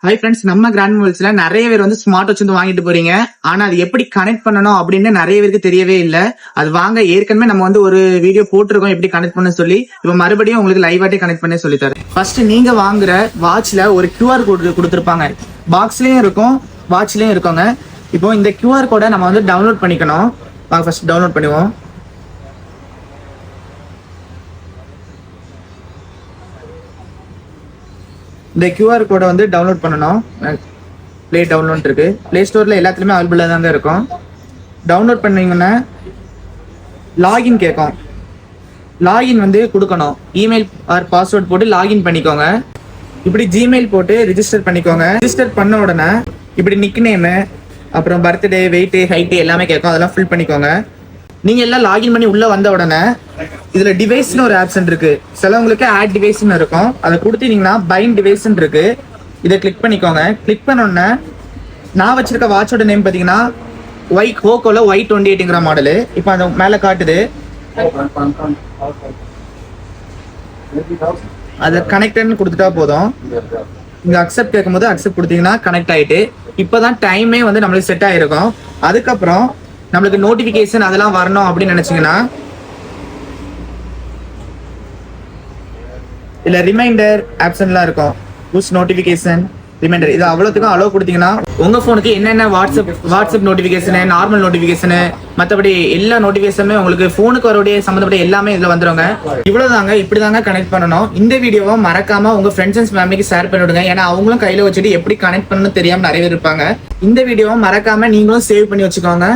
Hi friends, நம்ம grand மொபைல்ஸ்ல நிறைய பேர் வந்து ஸ்மார்ட் வாட்ச் வந்து வாங்கிட்டு போறீங்க. ஆனா அது எப்படி கனெக்ட் பண்ணணும் அப்படின்னு நிறைய பேருக்கு தெரியவே இல்லை. அது வாங்க ஏற்கனவே நம்ம வந்து ஒரு வீடியோ போட்டிருக்கோம் எப்படி கனெக்ட் பண்ண சொல்லி. இப்ப மறுபடியும் உங்களுக்கு லைவாட்டே கனெக்ட் பண்ண சொல்லி தரேன். ஃபர்ஸ்ட் நீங்க வாங்குற வாட்ச்ல ஒரு QR கோட் கொடுத்துருப்பாங்க. பாக்ஸ்லயும் இருக்கும், வாட்ச்லயும் இருக்குங்க. இப்போ இந்த QR கோடை நம்ம வந்து டவுன்லோட் பண்ணிக்கணும். வாங்க ஃபர்ஸ்ட் டவுன்லோட் பண்ணுவோம். இந்த QR கோடை வந்து டவுன்லோட் பண்ணணும். பிளே டவுன்லோட் இருக்கு, பிளே ஸ்டோர்ல எல்லாத்துலயுமே அவைலபிளா தாங்க இருக்கும். டவுன்லோட் பண்ணீங்கன்னா லாகின் கேட்கும். லாகின் வந்து கொடுக்கணும். இமெயில் ஆர் பாஸ்வேர்ட் போட்டு லாகின் பண்ணிக்கோங்க. இப்படி ஜிமெயில் போட்டு ரிஜிஸ்டர் பண்ணிக்கோங்க. ரிஜிஸ்டர் பண்ண உடனே இப்படி நிக் நேமு, அப்புறம் பர்த்டே, வெயிட், ஹைட் எல்லாமே கேட்கும். அதெல்லாம் ஃபில் பண்ணிக்கோங்க. நீங்க எல்லாம் லாகின் பண்ணி உள்ள வந்த உடனே இதுல டிவைஸ்னு ஒரு ஆப்ஷன் இருக்கு. சிலவங்களுக்கு ஆட் டிவைஸ்னு இருக்கும். அதை கொடுத்தீங்கன்னா பைண்ட் டிவைஸ்ன்னு இருக்கு. இதை கிளிக் பண்ணிக்கோங்க. கிளிக் பண்ண உடனே நான் வச்சிருக்க வாட்சோட நேம் பாத்தீங்கன்னா ஹோக்கோல Y28ங்கிற மாடலு. இப்போ அந்த மேல காட்டுது. அதை கனெக்டட்னு கொடுத்துட்டா போதும். இங்க அக்செப்ட் கேட்கும்போது அக்செப்ட் கொடுத்தீங்கன்னா கனெக்ட் ஆயிட்டு இப்பதான் டைமே வந்து நம்மளுக்கு செட் ஆயிருக்கும். அதுக்கப்புறம் நம்மளுக்கு நோட்டிபிகேஷன் அதெல்லாம் வரணும் அப்படின்னு நினைச்சீங்கன்னா இல்ல ரிமைண்டர் ஆப்ஷன்லாம் இருக்கும். புஷ் நோட்டிபிகேஷன், ரிமைண்டர், இது அவ்வளோத்துக்கும் அலோவ் கொடுத்தீங்கன்னா உங்க போனுக்கு என்னென்ன வாட்ஸ்அப் நோட்டிபிகேஷனு, நார்மல் நோட்டிபிகேஷனு, மற்றபடி எல்லா நோட்டிபிகேஷனுமே உங்களுக்கு போனுக்கு வரக்கூடிய சம்மந்தப்பட்ட எல்லாமே இதுல வந்துருங்க. இவ்வளவுதாங்க, இப்படிதாங்க கனெக்ட் பண்ணணும். இந்த வீடியோவை மறக்காம உங்க ஃப்ரெண்ட்ஸ் அண்ட் ஃபேமிலிக்கு ஷேர் பண்ணிவிடுங்க. ஏன்னா அவங்களும் கையில வச்சுட்டு எப்படி கனெக்ட் பண்ணணும்னு தெரியாம நிறைய பேர் இருப்பாங்க. இந்த வீடியோவை மறக்காம நீங்களும் சேவ் பண்ணி வச்சுக்கோங்க.